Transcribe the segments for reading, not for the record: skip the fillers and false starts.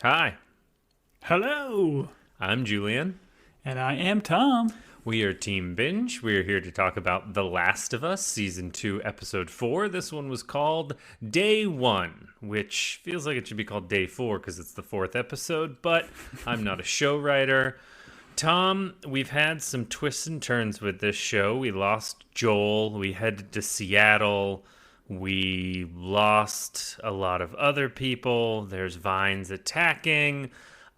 Hi, Hello, I'm Julian. and I am Tom. We are Team Binge. We are here to talk about The Last of Us, Season 2, Episode 4. This one was called Day 1, which feels like it should be called Day 4 because it's the fourth episode, but I'm not a show writer. Tom, we've had some twists and turns with this show. We lost Joel, we headed to Seattle, we lost a lot of other people, there's vines attacking.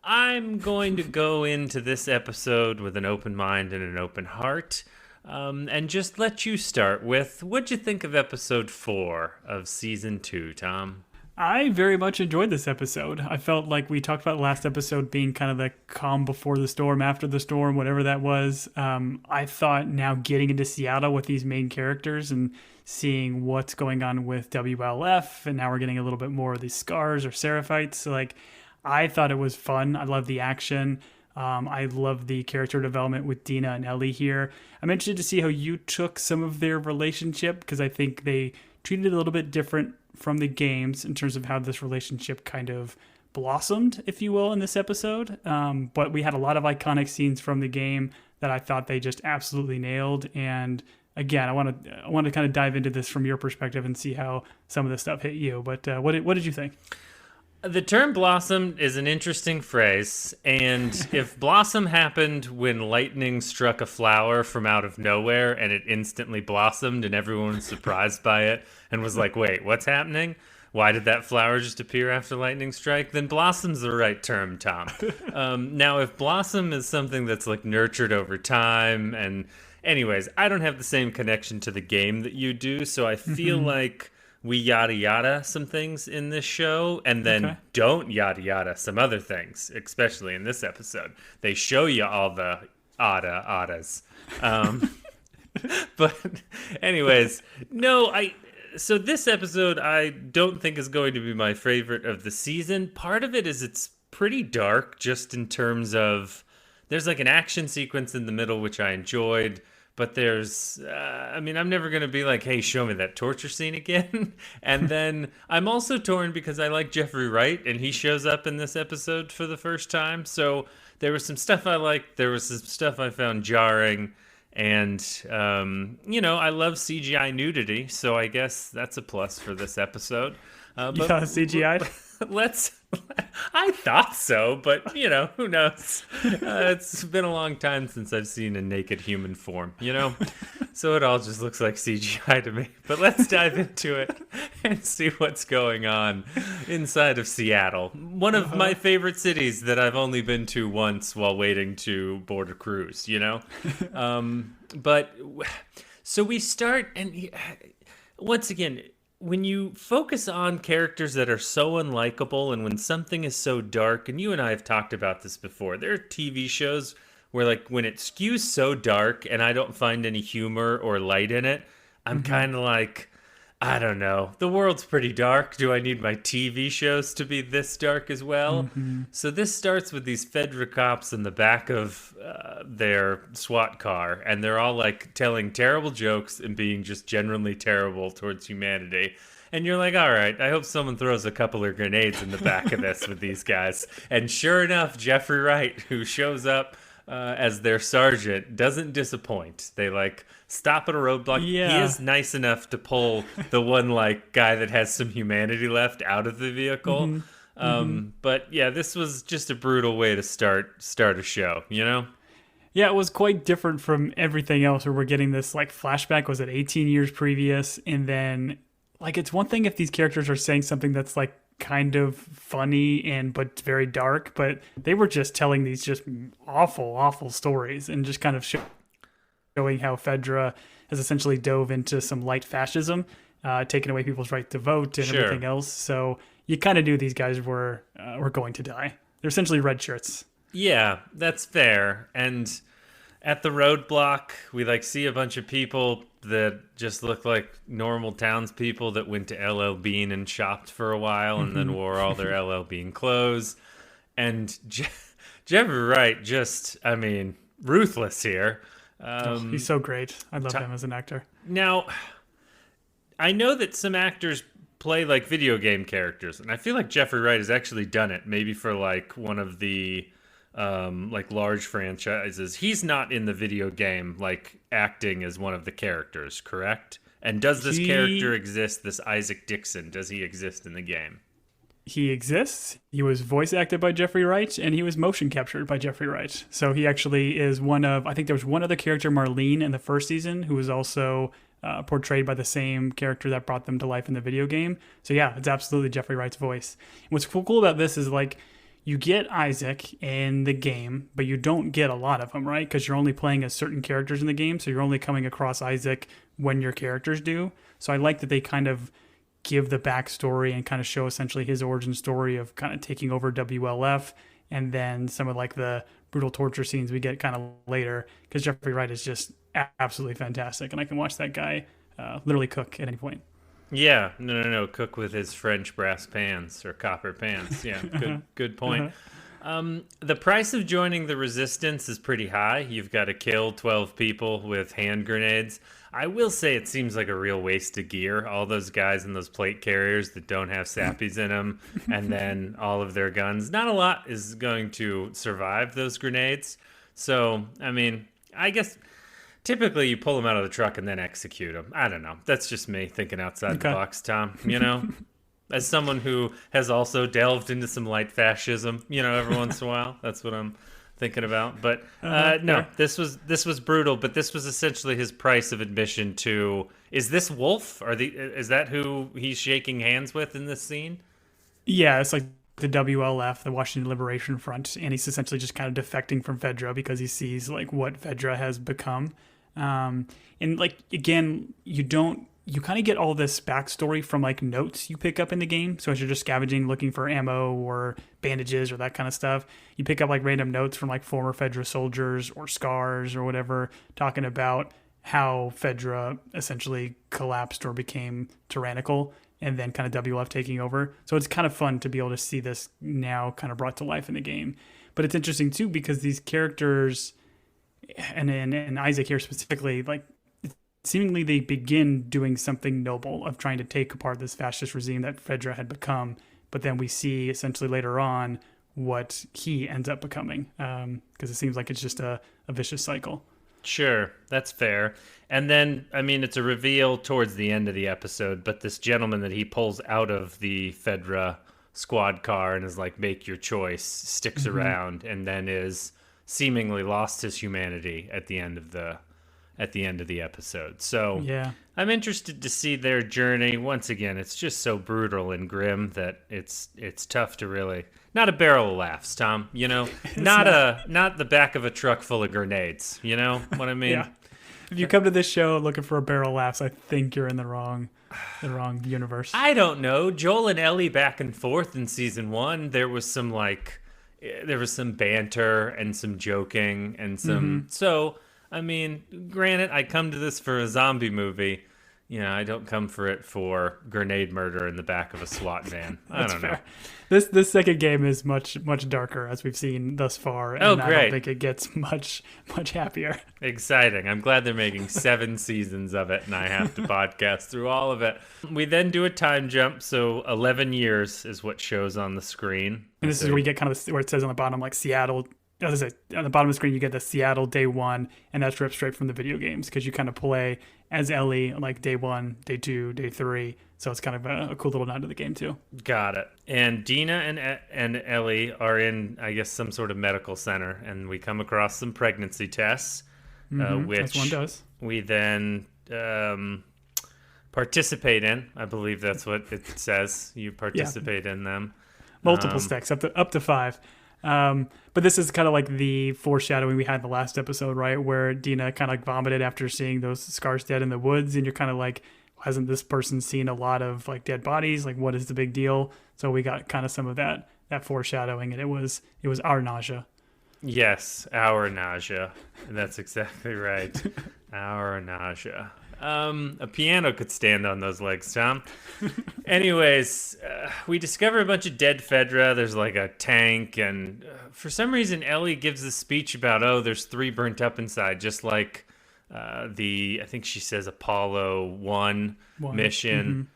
I'm going to go into this episode with an open mind and an open heart, and just let you start with, what'd you think of episode 4 of season 2, Tom? I very much enjoyed this episode. I felt like we talked about last episode being kind of the calm before the storm, after the storm, whatever that was. I thought now getting into Seattle with these main characters and seeing what's going on with WLF, and now we're getting a little bit more of these scars or seraphites. So, I thought it was fun. I love the action. I love the character development with Dina and Ellie here. I'm interested to see how you took some of their relationship, because I think they treated it a little bit different from the games in terms of how this relationship kind of blossomed, if you will, in this episode. But we had a lot of iconic scenes from the game that I thought they just absolutely nailed. And again, I want to kind of dive into this from your perspective and see how some of this stuff hit you. But what did you think? The term blossom is an interesting phrase, and if blossom happened when lightning struck a flower from out of nowhere and it instantly blossomed and everyone was surprised by it and was like, wait, what's happening? Why did that flower just appear after lightning strike? Then blossom's the right term, Tom. Now, if blossom is something that's like nurtured over time, and anyways, I don't have the same connection to the game that you do, so I feel like we yada yada some things in this show and then don't yada yada some other things, especially in this episode. They show you all the oddas. But anyways, so this episode I don't think is going to be my favorite of the season. Part of it is it's pretty dark, just in terms of there's like an action sequence in the middle, which I enjoyed. But there's, I'm never going to be like, hey, show me that torture scene again. And then I'm also torn because I like Jeffrey Wright, and he shows up in this episode for the first time. So there was some stuff I liked. There was some stuff I found jarring. And, I love CGI nudity. So I guess that's a plus for this episode. You thought CGI? I thought so, but, who knows? It's been a long time since I've seen a naked human form, So it all just looks like CGI to me. But let's dive into it and see what's going on inside of Seattle. One of my favorite cities that I've only been to once while waiting to board a cruise, But so we start, and once again, when you focus on characters that are so unlikable and when something is so dark, and you and I have talked about this before, there are TV shows where when it skews so dark and I don't find any humor or light in it, I'm kind of like, I don't know, the world's pretty dark. Do I need my TV shows to be this dark as well? So this starts with these Fedra cops in the back of their SWAT car, and they're all telling terrible jokes and being just generally terrible towards humanity. And you're like, all right, I hope someone throws a couple of grenades in the back of this with these guys. And sure enough, Jeffrey Wright, who shows up as their sergeant, doesn't disappoint. They stop at a roadblock. Yeah. He is nice enough to pull the one guy that has some humanity left out of the vehicle. But yeah, this was just a brutal way to start a show, Yeah, it was quite different from everything else where we're getting this flashback. Was it 18 years previous? And then it's one thing if these characters are saying something that's kind of funny but very dark, but they were just telling these just awful stories and just kind of showing how Fedra has essentially dove into some light fascism, taking away people's right to vote and everything else. So you kind of knew these guys were going to die. They're essentially red shirts. Yeah, that's fair. And at the roadblock, we see a bunch of people that just look like normal townspeople that went to LL Bean and shopped for a while and then wore all their LL Bean clothes. And Jeffrey Wright ruthless here. He's so great. I love him as an actor. Now, I know that some actors play like video game characters, and I feel like Jeffrey Wright has actually done it. Maybe for like one of the like large franchises. He's not in the video game like acting as one of the characters, correct? And does this character exist? This Isaac Dixon, does he exist in the game? He exists. He was voice acted by Jeffrey Wright, and he was motion captured by Jeffrey Wright. So he actually is one of, I think there was one other character, Marlene, in the first season, who was also portrayed by the same character that brought them to life in the video game. So yeah, it's absolutely Jeffrey Wright's voice. And what's cool about this is like, you get Isaac in the game, but you don't get a lot of him, right? Because you're only playing as certain characters in the game, so you're only coming across Isaac when your characters do. So I like that they kind of give the backstory and kind of show essentially his origin story of kind of taking over WLF, and then some of like the brutal torture scenes we get kind of later, because Jeffrey Wright is just absolutely fantastic, and I can watch that guy literally cook at any point. Yeah, no. Cook with his French brass pans or copper pans. Yeah, good point. The price of joining the Resistance is pretty high. You've got to kill 12 people with hand grenades. I will say it seems like a real waste of gear. All those guys in those plate carriers that don't have sappies in them, and then all of their guns. Not a lot is going to survive those grenades. So, I mean, I guess typically you pull them out of the truck and then execute them. I don't know. That's just me thinking outside the box, Tom. You know? As someone who has also delved into some light fascism, you know, every once in a while, that's what I'm thinking about. But no, this was brutal. But this was essentially his price of admission to. Is this Wolf? Is that who he's shaking hands with in this scene? Yeah, it's like the WLF, the Washington Liberation Front, and he's essentially just kind of defecting from Fedra because he sees like what Fedra has become. And like again, you kind of get all this backstory from like notes you pick up in the game. So as you're just scavenging, looking for ammo or bandages or that kind of stuff, you pick up like random notes from like former Fedra soldiers or scars or whatever, talking about how Fedra essentially collapsed or became tyrannical, and then kind of WLF taking over. So it's kind of fun to be able to see this now kind of brought to life in the game. But it's interesting too, because these characters, and Isaac here specifically, like, seemingly they begin doing something noble of trying to take apart this fascist regime that Fedra had become, but then we see essentially later on what he ends up becoming, because it seems like it's just a vicious cycle. Sure, that's fair. And then, I mean, it's a reveal towards the end of the episode, but this gentleman that he pulls out of the Fedra squad car and is like, make your choice, sticks around, and then is seemingly lost his humanity at the end of the episode. So yeah, I'm interested to see their journey. Once again, it's just so brutal and grim that it's tough to really, not a barrel of laughs, Tom, you know, not the back of a truck full of grenades, you know what I mean? Yeah. If you come to this show looking for a barrel of laughs, I think you're in the wrong universe. I don't know. Joel and Ellie back and forth in season 1, there was some banter and some joking and some, so I mean, granted, I come to this for a zombie movie. You know, I don't come for it for grenade murder in the back of a SWAT van. I don't know. This second game is much darker, as we've seen thus far. And great. I don't think it gets much happier. Exciting. I'm glad they're making 7 seasons of it, and I have to podcast through all of it. We then do a time jump, so 11 years is what shows on the screen. And this is where you get kind of where it says on the bottom, like Seattle. As I say, on the bottom of the screen, you get the Seattle day 1, and that's ripped straight from the video games, because you kind of play as Ellie like day 1, day 2, day 3. So it's kind of a cool little nod to the game too. Got it. And Dina and Ellie are in, I guess, some sort of medical center, and we come across some pregnancy tests, which as one does. We then participate in. I believe that's what it says. You participate in them. Multiple stacks, up to 5. But this is kind of like the foreshadowing we had in the last episode, right? Where Dina kind of like vomited after seeing those scars dead in the woods. And you're kind of like, hasn't this person seen a lot of like dead bodies? Like, what is the big deal? So we got kind of some of that foreshadowing, and it was our nausea. Yes, our nausea. That's exactly right. Our nausea. A piano could stand on those legs, Tom. Anyways, we discover a bunch of dead Fedra. There's like a tank, and for some reason Ellie gives a speech about, there's 3 burnt up inside, just like I think she says Apollo 1 mission.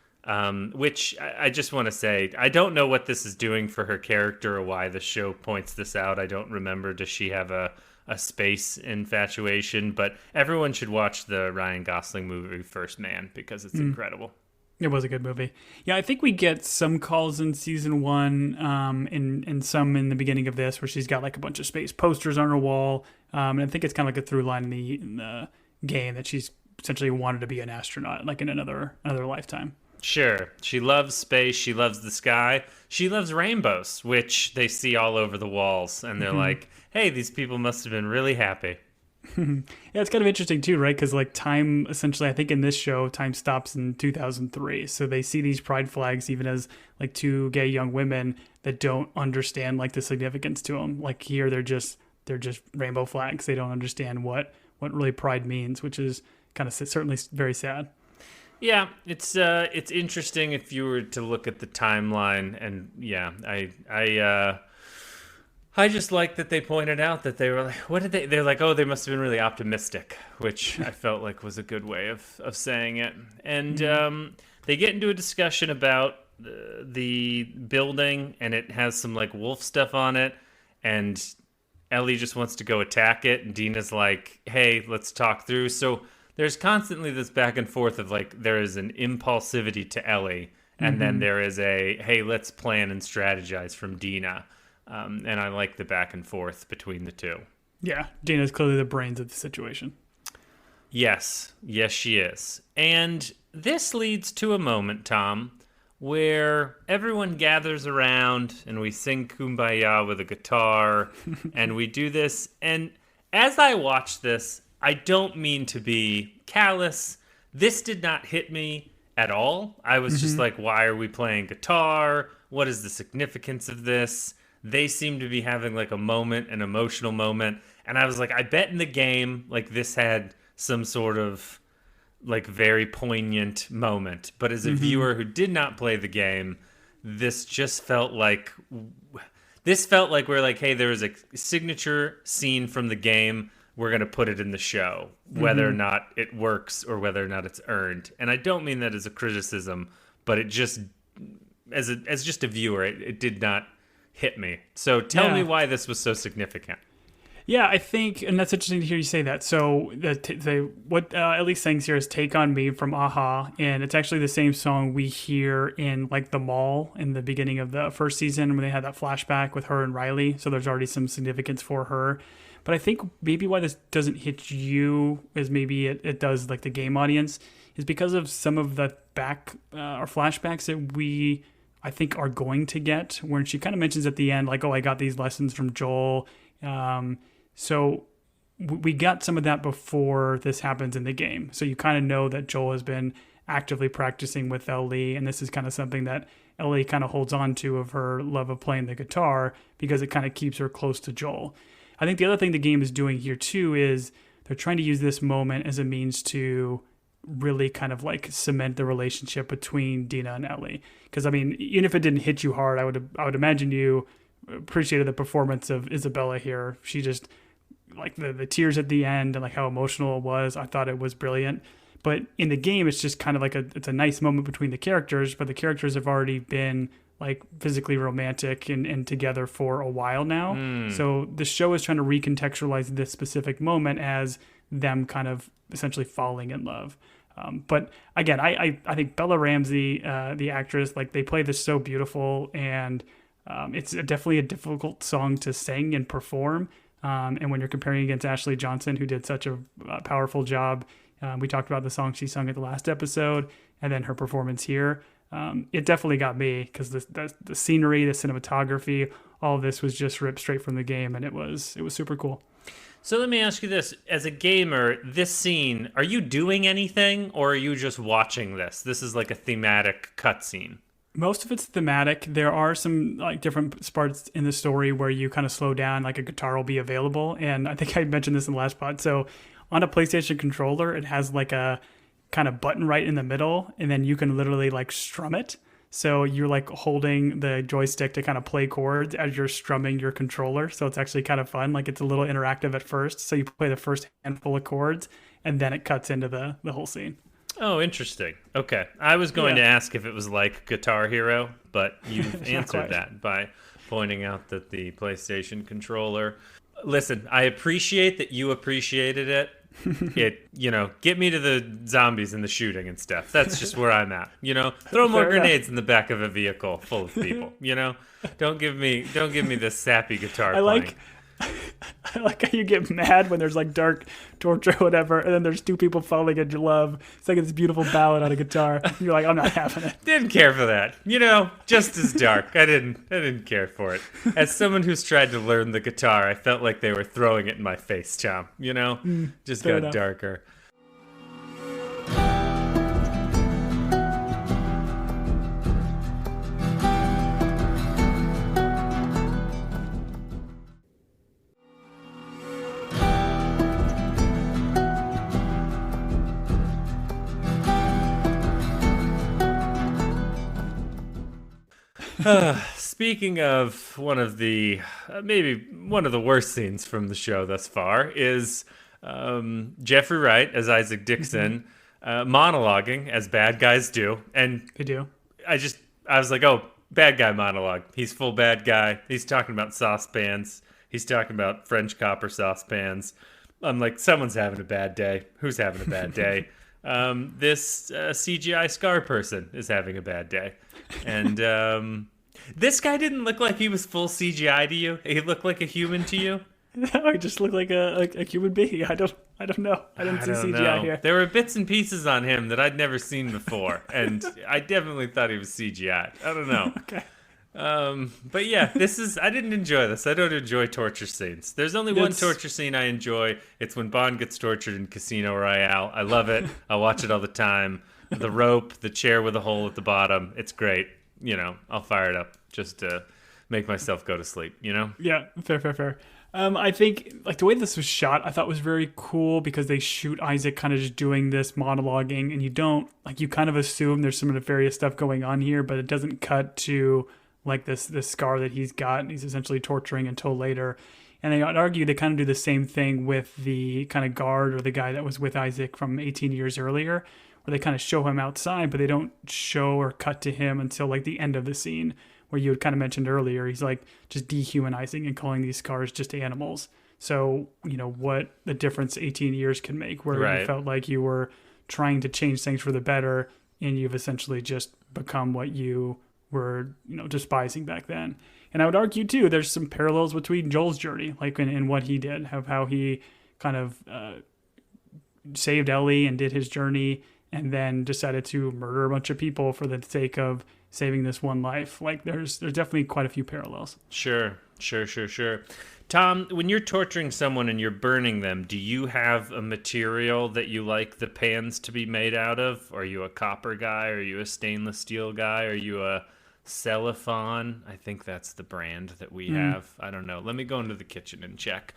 Which I just want to say, I don't know what this is doing for her character or why the show points this out. I don't remember. Does she have a space infatuation? But everyone should watch the Ryan Gosling movie First Man because it's incredible. It was a good movie. Yeah, I think we get some calls in season one, and some in the beginning of this, where she's got like a bunch of space posters on her wall. And I think it's kind of like a through line in the game that she's essentially wanted to be an astronaut, like in another lifetime. Sure. She loves space. She loves the sky. She loves rainbows, which they see all over the walls. And they're like, hey, these people must have been really happy. Yeah, it's kind of interesting too, right? Because like time, essentially, I think in this show, time stops in 2003. So they see these pride flags even as like two gay young women that don't understand like the significance to them. Like here, they're just rainbow flags. They don't understand what really pride means, which is kind of certainly very sad. Yeah, it's interesting if you were to look at the timeline, and yeah, I just like that they pointed out that they were like, what did they? They're like, oh, they must have been really optimistic, which I felt like was a good way of saying it. And they get into a discussion about the building, and it has some like wolf stuff on it, and Ellie just wants to go attack it, and Dina's like, hey, let's talk through. So there's constantly this back and forth of like, there is an impulsivity to Ellie, and then there is a, hey, let's plan and strategize from Dina. And I like the back and forth between the two. Yeah, Dina's clearly the brains of the situation. Yes, she is. And this leads to a moment, Tom, where everyone gathers around and we sing Kumbaya with a guitar, and we do this. And as I watch this, I don't mean to be callous. This did not hit me at all. I was just like, why are we playing guitar? What is the significance of this? They seem to be having like a moment, an emotional moment. And I was like, I bet in the game, like this had some sort of like very poignant moment. But as a viewer who did not play the game, this just felt like, we're like, hey, there is a signature scene from the game. We're going to put it in the show, whether or not it works or whether or not it's earned. And I don't mean that as a criticism, but it just, as just a viewer, it did not hit me. So tell me why this was so significant. Yeah, I think, and that's interesting to hear you say that. So what Ellie sings here is "Take on Me" from Aha, and it's actually the same song we hear in like the mall in the beginning of the first season when they had that flashback with her and Riley. So there's already some significance for her. But I think maybe why this doesn't hit you as maybe it does like the game audience is because of some of the back or flashbacks that we, I think, are going to get, when she kind of mentions at the end, like, oh, I got these lessons from Joel. So we got some of that before this happens in the game. So you kind of know that Joel has been actively practicing with Ellie, and this is kind of something that Ellie kind of holds on to, of her love of playing the guitar, because it kind of keeps her close to Joel. I think the other thing the game is doing here too is they're trying to use this moment as a means to really kind of like cement the relationship between Dina and Ellie. Because I mean, even if it didn't hit you hard, I would imagine you appreciated the performance of Isabella here. She just, like the tears at the end and like how emotional it was. I thought it was brilliant. But in the game, it's just kind of like it's a nice moment between the characters, but the characters have already been like physically romantic and together for a while now. So the show is trying to recontextualize this specific moment as them kind of essentially falling in love. But again, I think Bella Ramsey, the actress, like they play this so beautiful, and it's definitely a difficult song to sing and perform. And when you're comparing against Ashley Johnson, who did such a powerful job, we talked about the song she sung at the last episode, and then her performance here. It definitely got me, because the scenery, the cinematography, all of this was just ripped straight from the game, and it was super cool. So let me ask you this. As a gamer, this scene, are you doing anything, or are you just watching this? This is like a thematic cutscene. Most of it's thematic. There are some like different parts in the story where you kind of slow down, like a guitar will be available. And I think I mentioned this in the last pod. So on a PlayStation controller, it has like a kind of button right in the middle, and then you can literally like strum it. So you're like holding the joystick to kind of play chords as you're strumming your controller. So it's actually kind of fun. Like it's a little interactive at first. So you play the first handful of chords, and then it cuts into the whole scene. Oh, interesting. Okay. I was going to Yeah. ask if it was like Guitar Hero, but you've answered quite. that by pointing out that the PlayStation controller. Listen, I appreciate that you appreciated it. Get me to the zombies and the shooting and stuff. That's just where I'm at. Throw more Fair enough. grenades in the back of a vehicle full of people. Don't give me this sappy guitar I playing. like I like how you get mad when there's like dark torture or whatever, and then there's two people falling in love. It's like this beautiful ballad on a guitar. You're like, I'm not having it. Didn't care for that. Just as dark. I didn't care for it. As someone who's tried to learn the guitar, I felt like they were throwing it in my face, Tom. Just fair got enough. darker. Speaking of one of the maybe one of the worst scenes from the show thus far is Jeffrey Wright as Isaac Dixon monologuing as bad guys do, and I do. I was like, oh, bad guy monologue. He's full bad guy. He's talking about saucepans. He's talking about French copper saucepans. I'm like, someone's having a bad day. Who's having a bad day? This CGI Scar person is having a bad day. And this guy didn't look like he was full CGI to you. He looked like a human to you. I just look like a human being. I don't know. I didn't see don't CGI know. here. There were bits and pieces on him that I'd never seen before, and I definitely thought he was CGI. I don't know. Okay. But yeah, I didn't enjoy this. I don't enjoy torture scenes. There's only one torture scene I enjoy. It's when Bond gets tortured in Casino Royale. I love it. I watch it all the time. The rope, the chair with a hole at the bottom. It's great. I'll fire it up just to make myself go to sleep, Yeah, fair. I think like the way this was shot, I thought was very cool because they shoot Isaac kind of just doing this monologuing, and you kind of assume there's some nefarious stuff going on here, but it doesn't cut to like this scar that he's got, and he's essentially torturing until later. And I'd argue they kind of do the same thing with the kind of guard or the guy that was with Isaac from 18 years earlier, where they kind of show him outside, but they don't show or cut to him until like the end of the scene, where you had kind of mentioned earlier, he's like just dehumanizing and calling these scars just animals. So, what the difference 18 years can make, where Right. you felt like you were trying to change things for the better, and you've essentially just become what you were, despising back then. And I would argue too, there's some parallels between Joel's journey, like in what he did, how he kind of saved Ellie and did his journey, and then decided to murder a bunch of people for the sake of saving this one life. Like there's definitely quite a few parallels. Sure. Tom, when you're torturing someone and you're burning them, do you have a material that you like the pans to be made out of? Are you a copper guy? Are you a stainless steel guy? Are you a Cellophane? I think that's the brand that we have. I don't know. Let me go into the kitchen and check.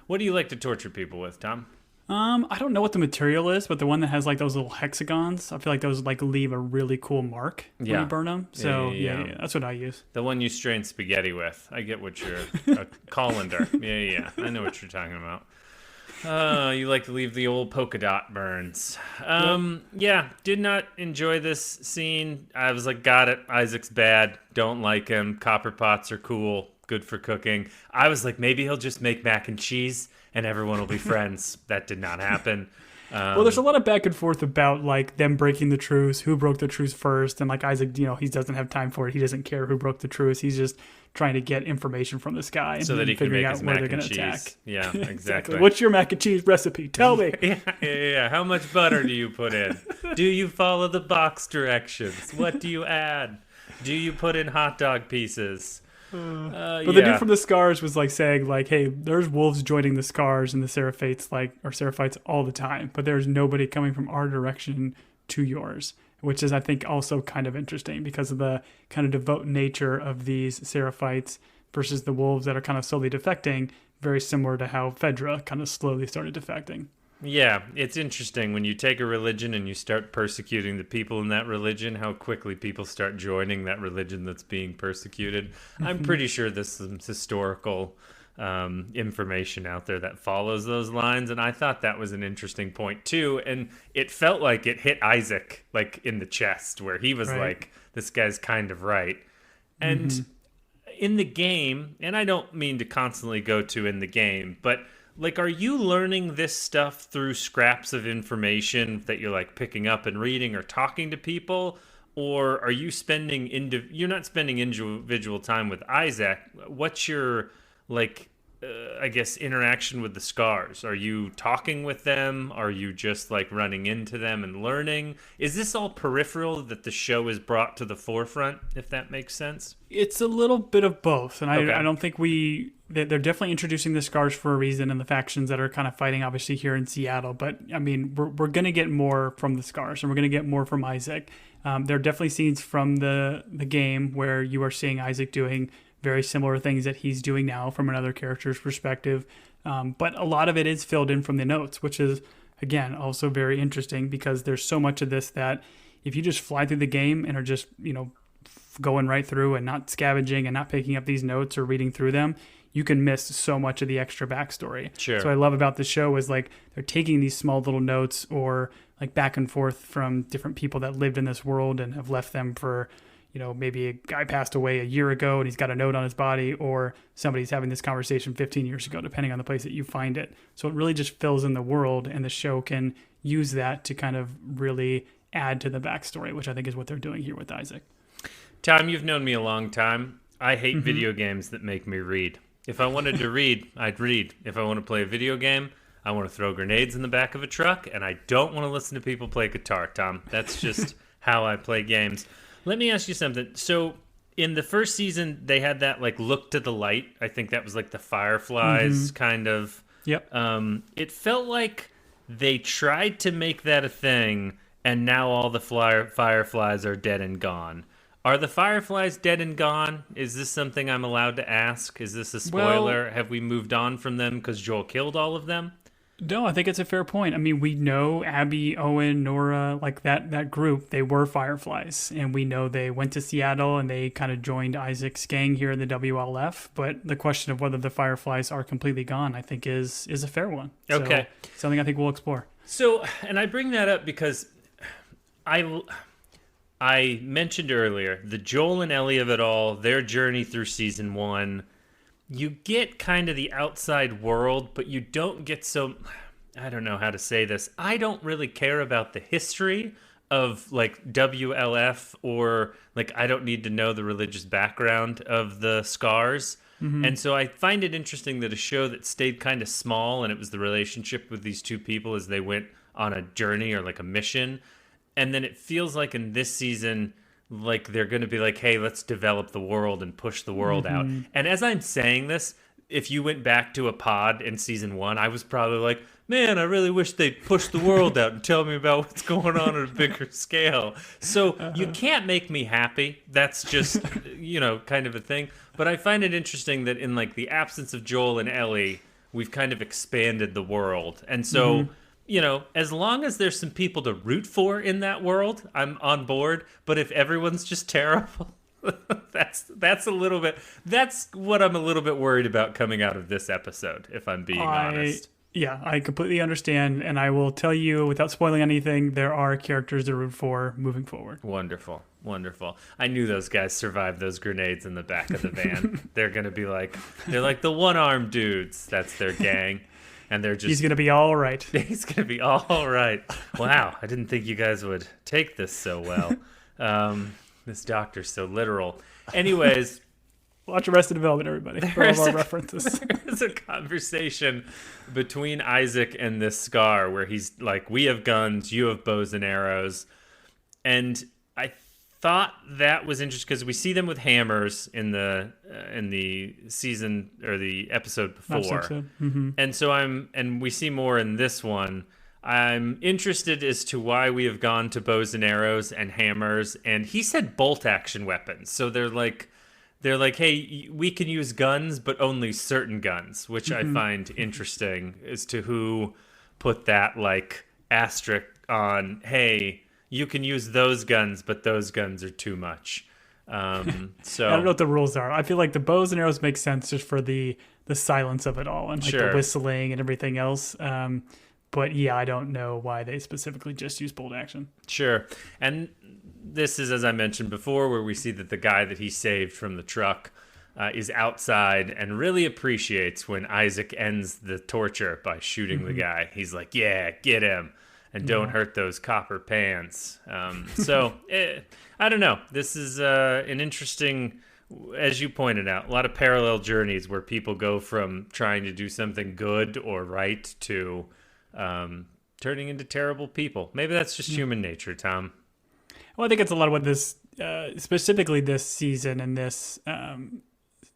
What do you like to torture people with, Tom? I don't know what the material is, but the one that has like those little hexagons, I feel like those like leave a really cool mark when Yeah. you burn them. So Yeah. yeah, that's what I use. The one you strain spaghetti with. I get what you're... a colander. Yeah. I know what you're talking about. You like to leave the old polka dot burns. Yeah, did not enjoy this scene. I was like, got it. Isaac's bad. Don't like him. Copper pots are cool. Good for cooking. I was like, maybe he'll just make mac and cheese and everyone will be friends. That did not happen. Well, there's a lot of back and forth about like them breaking the truce, who broke the truce first, and like Isaac, he doesn't have time for it. He doesn't care who broke the truce. He's just trying to get information from this guy and so that he can figuring make out his where mac they're and going to cheese. attack. Yeah, exactly. What's your mac and cheese recipe? Tell me. Yeah. How much butter do you put in? Do you follow the box directions? What do you add? Do you put in hot dog pieces? But the dude from the Scars was like saying like, hey, there's wolves joining the Scars and the Seraphites all the time, but there's nobody coming from our direction to yours, which is I think also kind of interesting because of the kind of devout nature of these Seraphites versus the wolves that are kind of slowly defecting, very similar to how Fedra kind of slowly started defecting. Yeah, it's interesting when you take a religion and you start persecuting the people in that religion, how quickly people start joining that religion that's being persecuted. I'm pretty sure this is some historical information out there that follows those lines, and I thought that was an interesting point too. And it felt like it hit Isaac like in the chest, where he was like, "This guy's kind of right." And in the game, and I don't mean to constantly go to in the game, but like, are you learning this stuff through scraps of information that you're like picking up and reading or talking to people? Or are you spending you're not spending individual time with Isaac? What's your like I guess interaction with the scars? Are you talking with them? Are you just like running into them and learning? Is this all peripheral that the show is brought to the forefront, if that makes sense? It's a little bit of both, and I don't think they're definitely introducing the scars for a reason, and the factions that are kind of fighting obviously here in Seattle. But I mean, we're going to get more from the scars, and we're going to get more from Isaac. There are definitely scenes from the game where you are seeing Isaac doing very similar things that he's doing now from another character's perspective. But a lot of it is filled in from the notes, which is, again, also very interesting because there's so much of this that if you just fly through the game and are just, going right through and not scavenging and not picking up these notes or reading through them, you can miss so much of the extra backstory. Sure. So what I love about the show is like they're taking these small little notes or like back and forth from different people that lived in this world and have left them for, maybe a guy passed away a year ago and he's got a note on his body, or somebody's having this conversation 15 years ago, depending on the place that you find it. So it really just fills in the world, and the show can use that to kind of really add to the backstory, which I think is what they're doing here with Isaac. Tom, you've known me a long time. I hate video games that make me read. If I wanted to read, I'd read. If I want to play a video game, I want to throw grenades in the back of a truck, and I don't want to listen to people play guitar, Tom. That's just how I play games. Let me ask you something. So in the first season, they had that like look to the light. I think that was like the Fireflies kind of. Yep. It felt like they tried to make that a thing, and now all the Fireflies are dead and gone. Are the Fireflies dead and gone? Is this something I'm allowed to ask? Is this a spoiler? Have we moved on from them because Joel killed all of them? No, I think it's a fair point. I mean, we know Abby, Owen, Nora, like that group, they were Fireflies. And we know they went to Seattle and they kind of joined Isaac's gang here in the WLF. But the question of whether the Fireflies are completely gone, I think, is a fair one. Okay. So, something I think we'll explore. So, and I bring that up because I mentioned earlier the Joel and Ellie of it all, their journey through season 1. You get kind of the outside world, but you don't get I don't know how to say this. I don't really care about the history of like WLF, or like I don't need to know the religious background of the scars. And so I find it interesting that a show that stayed kind of small, and it was the relationship with these two people as they went on a journey or like a mission. And then it feels like in this season, like they're going to be like, hey, let's develop the world and push the world out. And as I'm saying this, if you went back to a pod in season 1, I was probably like, man, I really wish they'd push the world out and tell me about what's going on at a bigger scale. So you can't make me happy. That's just, kind of a thing. But I find it interesting that in like the absence of Joel and Ellie, we've kind of expanded the world. And so... as long as there's some people to root for in that world, I'm on board. But if everyone's just terrible, that's what I'm a little bit worried about coming out of this episode, if I'm being honest. Yeah, I completely understand. And I will tell you, without spoiling anything, there are characters to root for moving forward. Wonderful. I knew those guys survived those grenades in the back of the van. They're going to be like, they're like the one-armed dudes. That's their gang. And they're just... He's going to be all right. He's going to be all right. Wow, I didn't think you guys would take this so well. This doctor's so literal. Anyways... Watch Arrested Development, everybody, for all of our references. There's a conversation between Isaac and this Scar where he's like, we have guns, you have bows and arrows. And I thought that was interesting because we see them with hammers in the season or the episode before. And so and we see more in this one. I'm interested as to why we have gone to bows and arrows and hammers. And he said bolt action weapons. So they're like, hey, we can use guns, but only certain guns, which I find interesting as to who put that like asterisk on, hey, you can use those guns, but those guns are too much. So I don't know what the rules are. I feel like the bows and arrows make sense just for the silence of it all and like Sure. the whistling and everything else. But yeah, I don't know why they specifically just use bolt action. Sure. And this is, as I mentioned before, where we see that the guy that he saved from the truck is outside and really appreciates when Isaac ends the torture by shooting the guy. He's like, yeah, get him. And don't hurt those copper pans. I don't know. This is an interesting, as you pointed out, a lot of parallel journeys where people go from trying to do something good or right to turning into terrible people. Maybe that's just human nature, Tom. Well, I think it's a lot of what this, specifically this season and this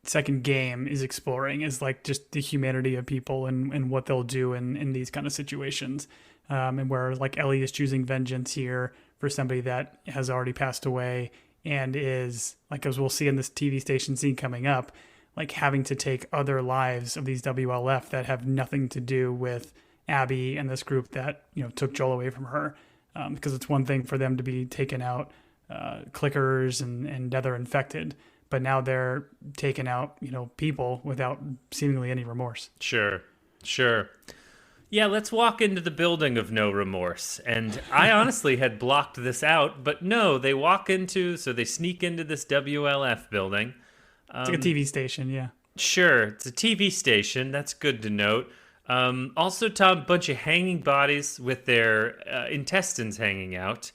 second game is exploring is like just the humanity of people and what they'll do in these kind of situations. And where like Ellie is choosing vengeance here for somebody that has already passed away and is, like as we'll see in this TV station scene coming up, like having to take other lives of these WLF that have nothing to do with Abby and this group that, took Joel away from her. Because it's one thing for them to be taking out clickers and other infected, but now they're taking out, people without seemingly any remorse. Sure. Yeah, let's walk into the building of no remorse. And I honestly had blocked this out, but no, they sneak into this WLF building. It's like a TV station, yeah. Sure, it's a TV station. That's good to note. Also, Tom, a bunch of hanging bodies with their intestines hanging out.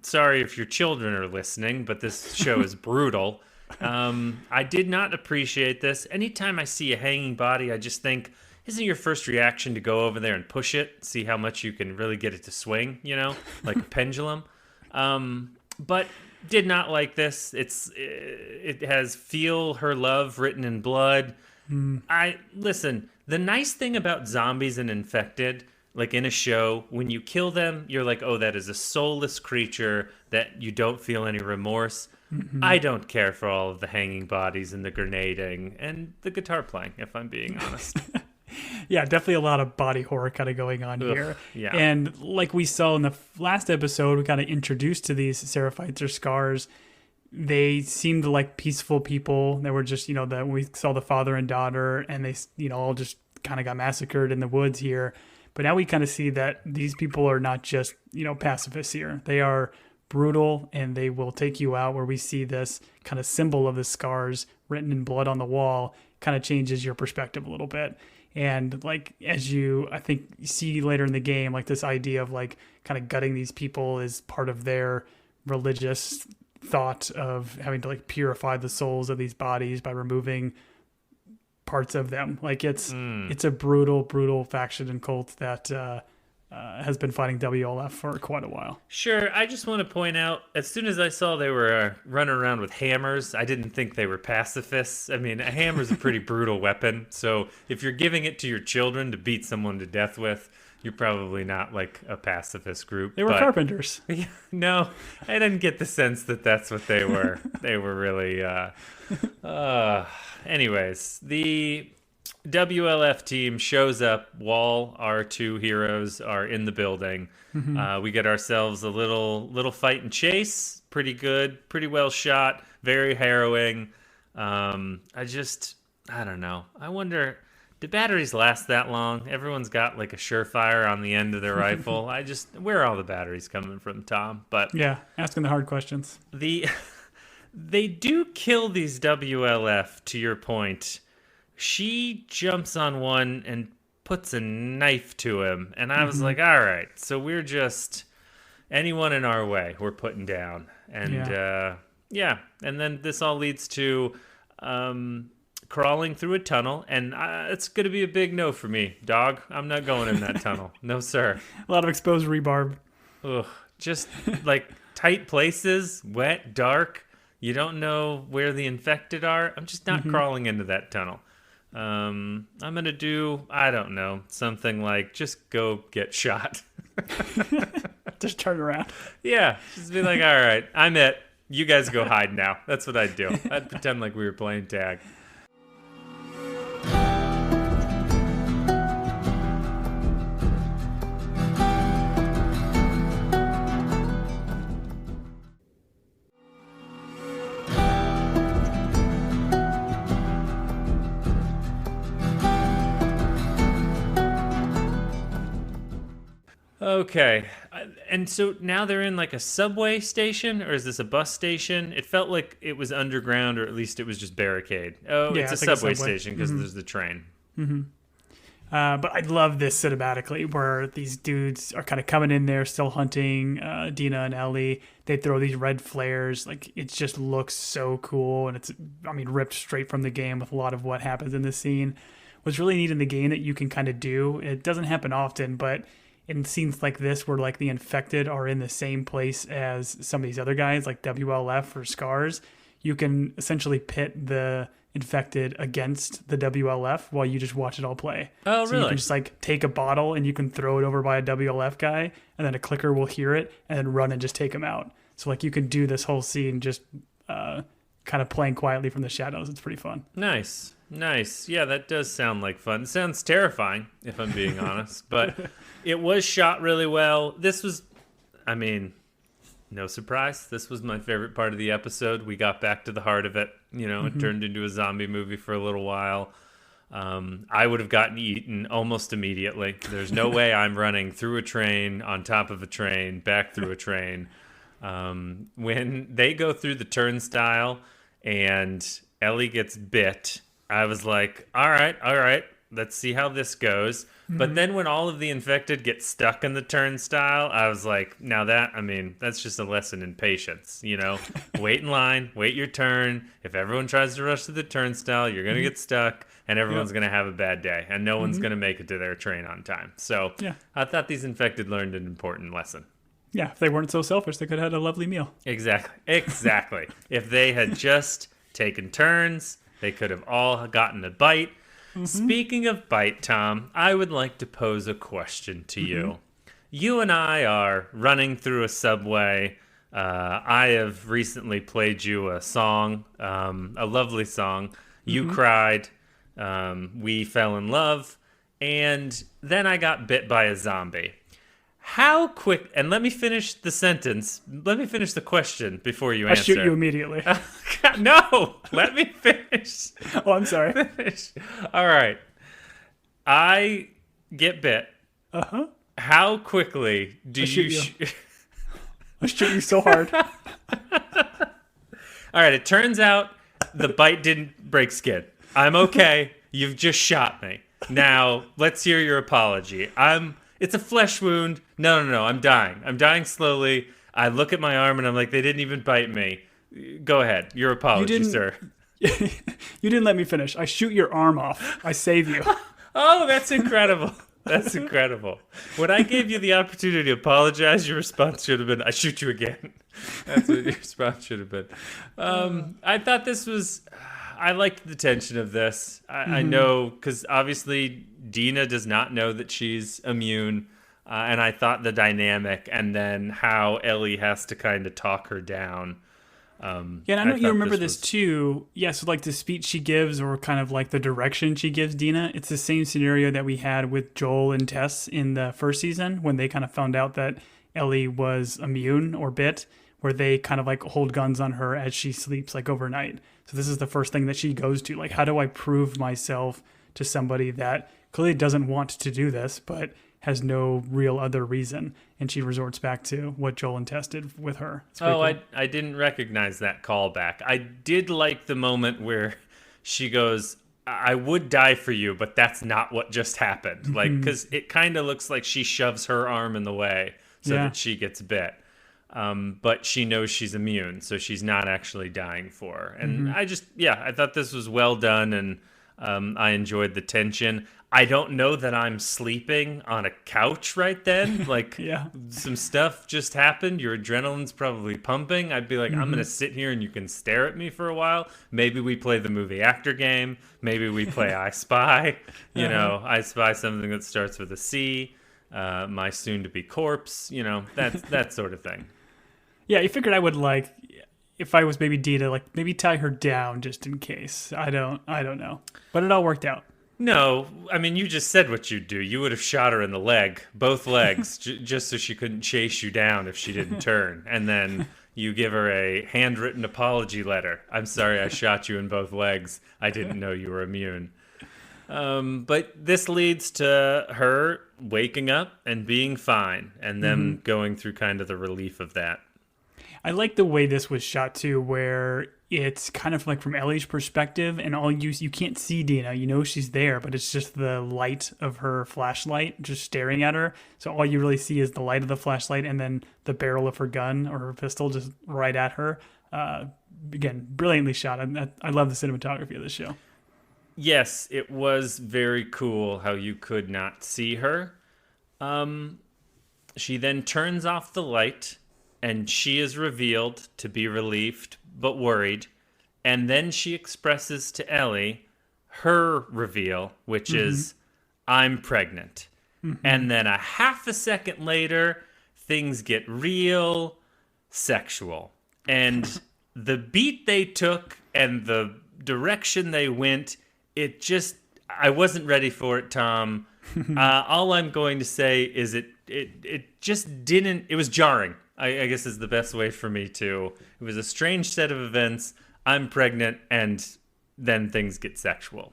Sorry if your children are listening, but this show is brutal. I did not appreciate this. Anytime I see a hanging body, I just think, isn't your first reaction to go over there and push it, see how much you can really get it to swing, like a pendulum? But did not like this. It has "Feel Her Love" written in blood. Listen, the nice thing about zombies and infected, like in a show, when you kill them, you're like, oh, that is a soulless creature that you don't feel any remorse. I don't care for all of the hanging bodies and the grenading and the guitar playing, if I'm being honest. Yeah, definitely a lot of body horror kind of going on here. Yeah. And like we saw in the last episode, we kind of introduced to these Seraphites or Scars. They seemed like peaceful people. They were just, that we saw the father and daughter and they, all just kind of got massacred in the woods here. But now we kind of see that these people are not just, pacifists here. They are brutal and they will take you out, where we see this kind of symbol of the scars written in blood on the wall kind of changes your perspective a little bit. And like, as I think you see later in the game, like this idea of like kind of gutting these people is part of their religious thought of having to like purify the souls of these bodies by removing parts of them. Like it's a brutal faction and cult that has been fighting WLF for quite a while. Sure, I just want to point out, as soon as I saw they were running around with hammers, I didn't think they were pacifists. I mean, a hammer's a pretty brutal weapon, so if you're giving it to your children to beat someone to death with, you're probably not like a pacifist group. They were carpenters. Yeah, no, I didn't get the sense that that's what they were. They were really... anyways, the WLF team shows up while our two heroes are in the building. We get ourselves a little fight and chase. Pretty good, pretty well shot, very harrowing. I don't know. I wonder, do batteries last that long? Everyone's got like a Surefire on the end of their rifle. Where are all the batteries coming from, Tom? But yeah, asking the hard questions. They do kill these WLF, to your point. She jumps on one and puts a knife to him. And I was like, all right, so we're just anyone in our way we're putting down. And and then this all leads to crawling through a tunnel. And it's going to be a big no for me, dog. I'm not going in that tunnel. No, sir. A lot of exposed rebarb. Ugh, just like tight places, wet, dark. You don't know where the infected are. I'm just not crawling into that tunnel. I'm going to do, I don't know, something like just go get shot. Just turn around. Yeah, just be like, all right, I'm it. You guys go hide now. That's what I'd do. I'd pretend like we were playing tag. Okay. And so now they're in like a subway station, or is this a bus station? It felt like it was underground, or at least it was just barricade. Oh, it's Yeah, a it's like a subway subway. station because there's the train. But I love this cinematically where these dudes are kind of coming in there, still hunting Dina and Ellie. They throw these red flares. Like, it just looks so cool. And it's, I mean, ripped straight from the game with a lot of what happens in this scene. What's really neat in the game that you can kind of do, it doesn't happen often, but in scenes like this where like the infected are in the same place as some of these other guys, like WLF or Scars, you can essentially pit the infected against the WLF while you just watch it all play. Oh, So really? you can just like take a bottle and you can throw it over by a WLF guy, and then a clicker will hear it and then run and just take him out. So like you can do this whole scene just kind of playing quietly from the shadows. It's pretty fun. Nice. Nice. Yeah, that does sound like fun. It sounds terrifying, if I'm being honest. But it was shot really well. This was, I mean, no surprise. This was my favorite part of the episode. We got back to the heart of it. You know, it turned into a zombie movie for a little while. I would have gotten eaten almost immediately. There's no way I'm running through a train, on top of a train, back through a train. When they go through the turnstile and Ellie gets bit, I was like, all right, let's see how this goes. But then when all of the infected get stuck in the turnstile, I was like, now that, I mean, that's just a lesson in patience, you know? Wait in line, wait your turn. If everyone tries to rush to the turnstile, you're going to get stuck, and everyone's going to have a bad day, and no one's going to make it to their train on time. So Yeah. I thought these infected learned an important lesson. Yeah, if they weren't so selfish, they could have had a lovely meal. Exactly. If they had just taken turns, they could have all gotten a bite. Speaking of bite, Tom, I would like to pose a question to you. You and I are running through a subway. I have recently played you a song, a lovely song. You cried. We fell in love. And then I got bit by a zombie. How quick, and let me finish the sentence. Let me finish the question before you I answer. shoot you immediately. No, let me finish. Oh, I'm sorry. All right. I get bit. Uh-huh. How quickly do shoot you... you. I shoot you so hard. All right, it turns out the bite didn't break skin. I'm okay. You've just shot me. Now, let's hear your apology. It's a flesh wound. No, I'm dying. I'm dying slowly. I look at my arm and I'm like, they didn't even bite me. Go ahead. Your apology, sir. You didn't let me finish. I shoot your arm off. I save you. Oh, that's incredible. That's incredible. When I gave you the opportunity to apologize, your response should have been, I shoot you again. That's what your response should have been. I thought this was... I liked the tension of this. I know, because obviously Dina does not know that she's immune. And I thought the dynamic and then how Ellie has to kind of talk her down. Yeah, and I know you remember this too. Yeah, so like the speech she gives or kind of like the direction she gives Dina, it's the same scenario that we had with Joel and Tess in the first season when they kind of found out that Ellie was immune or bit, where they kind of like hold guns on her as she sleeps like overnight. So this is the first thing that she goes to. Like, how do I prove myself to somebody that clearly doesn't want to do this, but has no real other reason? And she resorts back to what Joel and Tess did with her. Oh, cool. I didn't recognize that callback. I did like the moment where she goes, I would die for you, but that's not what just happened. Like, because it kind of looks like she shoves her arm in the way so that she gets bit. But she knows she's immune, so she's not actually dying for her. And I thought this was well done, and I enjoyed the tension. I don't know that I'm sleeping on a couch right then. Like, some stuff just happened. Your adrenaline's probably pumping. I'd be like, I'm going to sit here and you can stare at me for a while. Maybe we play the movie actor game. Maybe we play I Spy. You know, I Spy something that starts with a C. My soon-to-be corpse. You know, that sort of thing. Yeah, you figured I would like, if I was maybe Dina, like maybe tie her down just in case. I don't know. But it all worked out. No, I mean, you just said what you'd do. You would have shot her in the leg, both legs, just so she couldn't chase you down if she didn't turn. And then you give her a handwritten apology letter. I'm sorry I shot you in both legs. I didn't know you were immune. But this leads to her waking up and being fine, and them going through kind of the relief of that. I like the way this was shot too, where it's kind of like from Ellie's perspective, and all you can't see Dina. You know she's there, but it's just the light of her flashlight just staring at her. So all you really see is the light of the flashlight, and then the barrel of her gun or her pistol just right at her. Again, brilliantly shot. I love the cinematography of this show. Yes, it was very cool how you could not see her. She then turns off the light, and she is revealed to be relieved but worried. And then she expresses to Ellie her reveal, which is, I'm pregnant. And then a half a second later, things get real sexual. And the beat they took and the direction they went, I wasn't ready for it, Tom. All I'm going to say is it just didn't, it was jarring. I guess is the best way for me to. It was a strange set of events. I'm pregnant, and then things get sexual.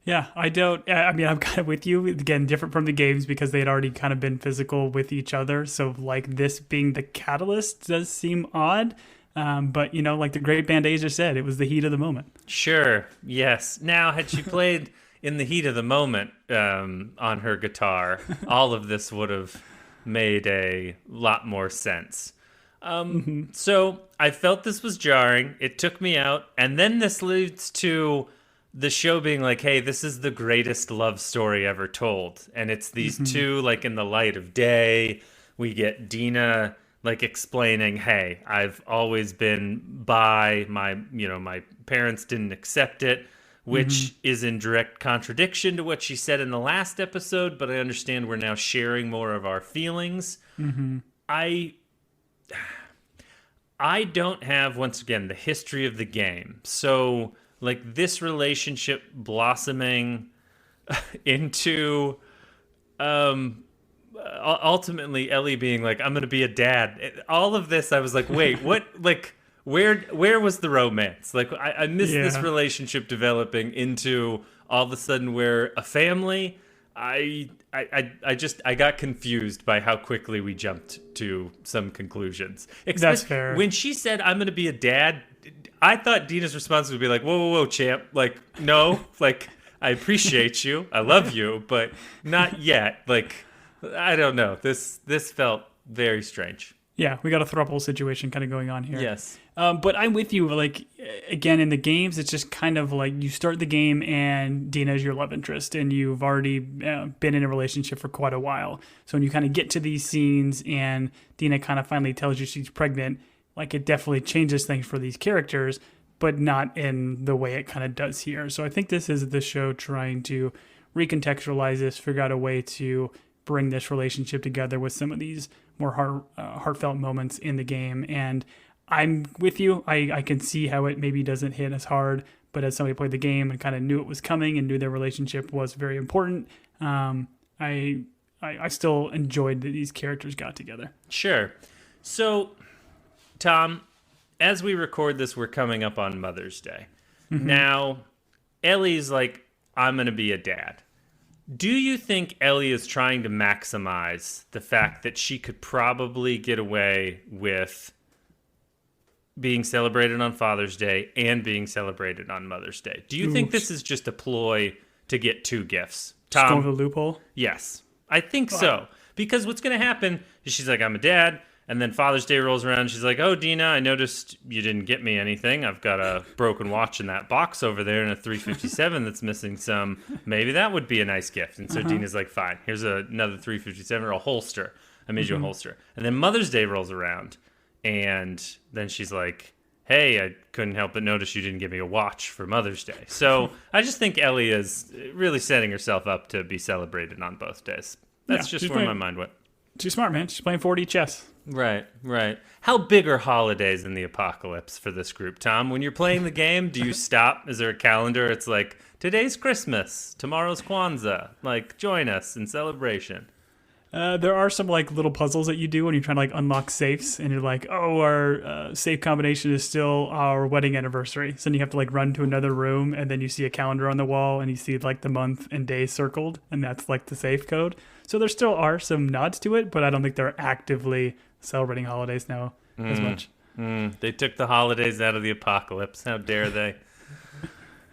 Yeah, I don't. I mean, I'm kind of with you. Again, different from the games because they had already kind of been physical with each other. So, like, this being the catalyst does seem odd. But, like the great band Asia said, it was the heat of the moment. Sure, yes. Now, had she played in the heat of the moment on her guitar, all of this would have made a lot more sense. So I felt this was jarring. It took me out. And then this leads to the show being like, hey, this is the greatest love story ever told. And it's these two, like, in the light of day. We get Dina, like, explaining, hey, I've always been bi. My parents didn't accept it, which is in direct contradiction to what she said in the last episode, but I understand we're now sharing more of our feelings. I don't have, once again, the history of the game. So, like, this relationship blossoming into ultimately Ellie being like, I'm going to be a dad. All of this, I was like, wait, what? Like, where was the romance? Like, I missed this relationship developing into all of a sudden we're a family. I got confused by how quickly we jumped to some conclusions. That's fair. When she said, I'm going to be a dad, I thought Dina's response would be like, whoa, champ. Like, no, like, I appreciate you. I love you, but not yet. Like, I don't know. This felt very strange. Yeah, we got a throuple situation kind of going on here. Yes. But I'm with you. Like, again, in the games, it's just kind of like you start the game and Dina's your love interest, and you've already been in a relationship for quite a while. So when you kind of get to these scenes and Dina kind of finally tells you she's pregnant, like, it definitely changes things for these characters, but not in the way it kind of does here. So I think this is the show trying to recontextualize this, figure out a way to bring this relationship together with some of these more heartfelt moments in the game. And I'm with you. I can see how it maybe doesn't hit as hard, but as somebody played the game and kind of knew it was coming and knew their relationship was very important, I still enjoyed that these characters got together. Sure. So, Tom, as we record this, we're coming up on Mother's Day. Now, Ellie's like, I'm going to be a dad. Do you think Ellie is trying to maximize the fact that she could probably get away with being celebrated on Father's Day and being celebrated on Mother's Day? Do you think this is just a ploy to get two gifts? Tom? Just going with a loophole? Yes, I think so. Because what's going to happen is she's like, I'm a dad. And then Father's Day rolls around. She's like, oh, Dina, I noticed you didn't get me anything. I've got a broken watch in that box over there and a 357 that's missing some. Maybe that would be a nice gift. And so Dina's like, fine, here's another 357 or a holster. I made you a holster. And then Mother's Day rolls around. And then she's like, hey, I couldn't help but notice you didn't give me a watch for Mother's Day. So I just think Ellie is really setting herself up to be celebrated on both days. That's just where my mind went. She's smart, man. She's playing 4D chess. Right. How big are holidays in the apocalypse for this group, Tom? When you're playing the game, do you stop? Is there a calendar? It's like, today's Christmas, tomorrow's Kwanzaa. Like, join us in celebration. There are some like little puzzles that you do when you're trying to like unlock safes, and you're like, oh, our safe combination is still our wedding anniversary. So then you have to like run to another room, and then you see a calendar on the wall, and you see like the month and day circled, and that's like the safe code. So there still are some nods to it, but I don't think they're actively celebrating holidays now as much. They took the holidays out of the apocalypse. How dare they?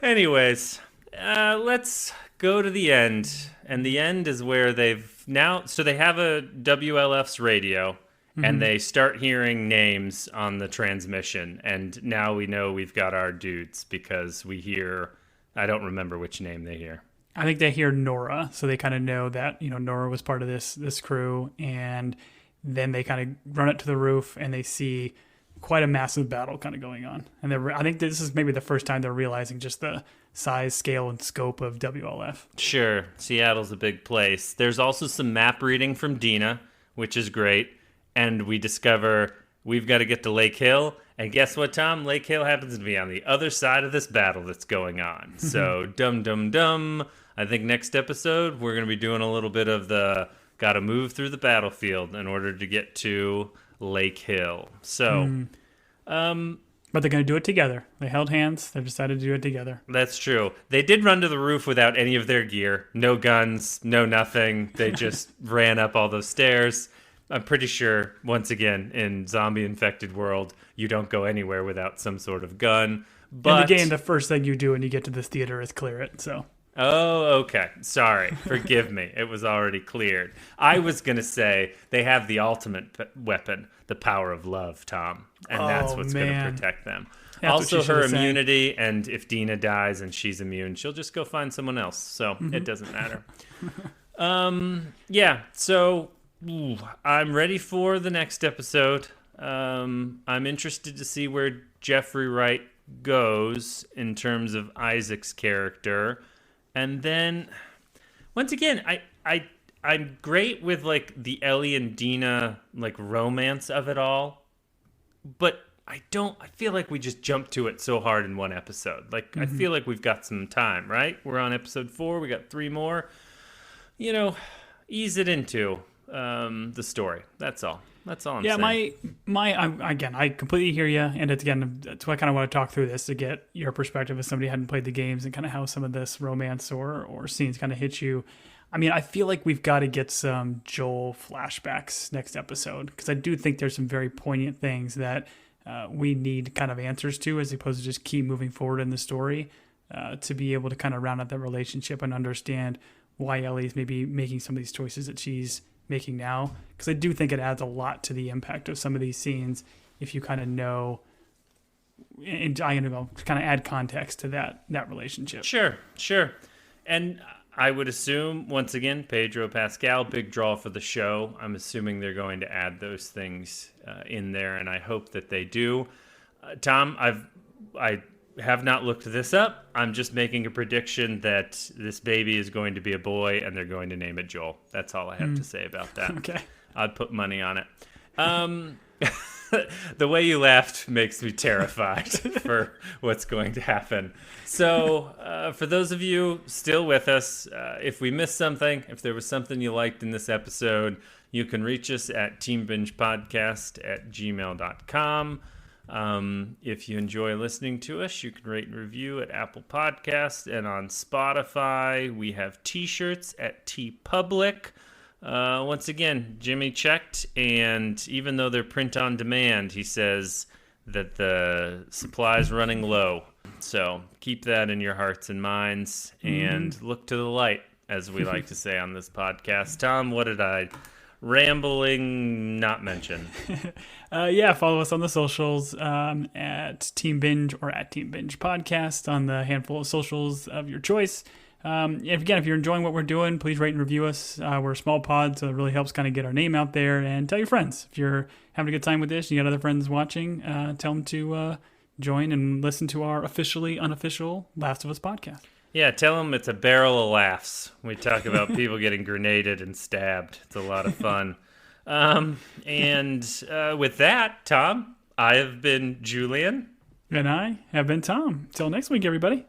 Anyways, let's go to the end. And the end is where they've now... So they have a WLF's radio, and they start hearing names on the transmission. And now we know we've got our dudes because we hear... I don't remember which name they hear. I think they hear Nora, so they kind of know that, Nora was part of this crew. And then they kind of run it to the roof, and they see quite a massive battle kind of going on. And I think this is maybe the first time they're realizing just the size, scale, and scope of WLF. Sure. Seattle's a big place. There's also some map reading from Dina, which is great. And we discover we've got to get to Lake Hill. And guess what, Tom? Lake Hill happens to be on the other side of this battle that's going on. So, dum. I think next episode, we're going to be doing a little bit of the got to move through the battlefield in order to get to Lake Hill. So, But they're going to do it together. They held hands. They've decided to do it together. That's true. They did run to the roof without any of their gear. No guns, no nothing. They just ran up all those stairs. I'm pretty sure, once again, in zombie-infected world, you don't go anywhere without some sort of gun. But in the game, the first thing you do when you get to this theater is clear it, so... Oh, okay. Sorry. Forgive me. It was already cleared. I was going to say they have the ultimate weapon, the power of love, Tom. And that's what's going to protect them. That's also, her immunity, and if Dina dies and she's immune, she'll just go find someone else. So it doesn't matter. Yeah, so I'm ready for the next episode. I'm interested to see where Jeffrey Wright goes in terms of Isaac's character. And then, once again, I'm great with, like, the Ellie and Dina, like, romance of it all. But I feel like we just jumped to it so hard in one episode. Like, I feel like we've got some time, right? We're on episode 4. We got 3 more. Ease it into the story. That's all. That's all I'm saying. Again, I completely hear you, and that's why I kind of want to talk through this to get your perspective as somebody who hadn't played the games and kind of how some of this romance or scenes kind of hit you. I mean, I feel like we've got to get some Joel flashbacks next episode, because I do think there's some very poignant things that we need kind of answers to, as opposed to just keep moving forward in the story, to be able to kind of round out that relationship and understand why Ellie's maybe making some of these choices that she's making now, because I do think it adds a lot to the impact of some of these scenes if you kind of know, and I'm going to kind of add context to that relationship. Sure. And I would assume, once again, Pedro Pascal, big draw for the show. I'm assuming they're going to add those things in there, and I hope that they do. Tom, I have not looked this up. I'm just making a prediction that this baby is going to be a boy, and they're going to name it Joel. That's all I have to say about that. Okay. I'd put money on it. The way you laughed makes me terrified for what's going to happen. So for those of you still with us, if we missed something, if there was something you liked in this episode, you can reach us at teambingepodcast@gmail.com. If you enjoy listening to us, you can rate and review at Apple Podcasts and on Spotify. We have t-shirts at TeePublic. Once again, Jimmy checked, and even though they're print on demand, he says that the supply's running low. So keep that in your hearts and minds, and look to the light, as we like to say on this podcast. Tom, what did I rambling not mention? Follow us on the socials at Team Binge or at Team Binge Podcast on the handful of socials of your choice. If you're enjoying what we're doing, please rate and review us. We're a small pod, so it really helps kind of get our name out there. And tell your friends. If you're having a good time with this and you got other friends watching, tell them to join and listen to our officially unofficial Last of Us podcast. Yeah, tell them it's a barrel of laughs. We talk about people getting grenaded and stabbed. It's a lot of fun. With that, Tom, I have been Julian. And I have been Tom. Till next week, everybody.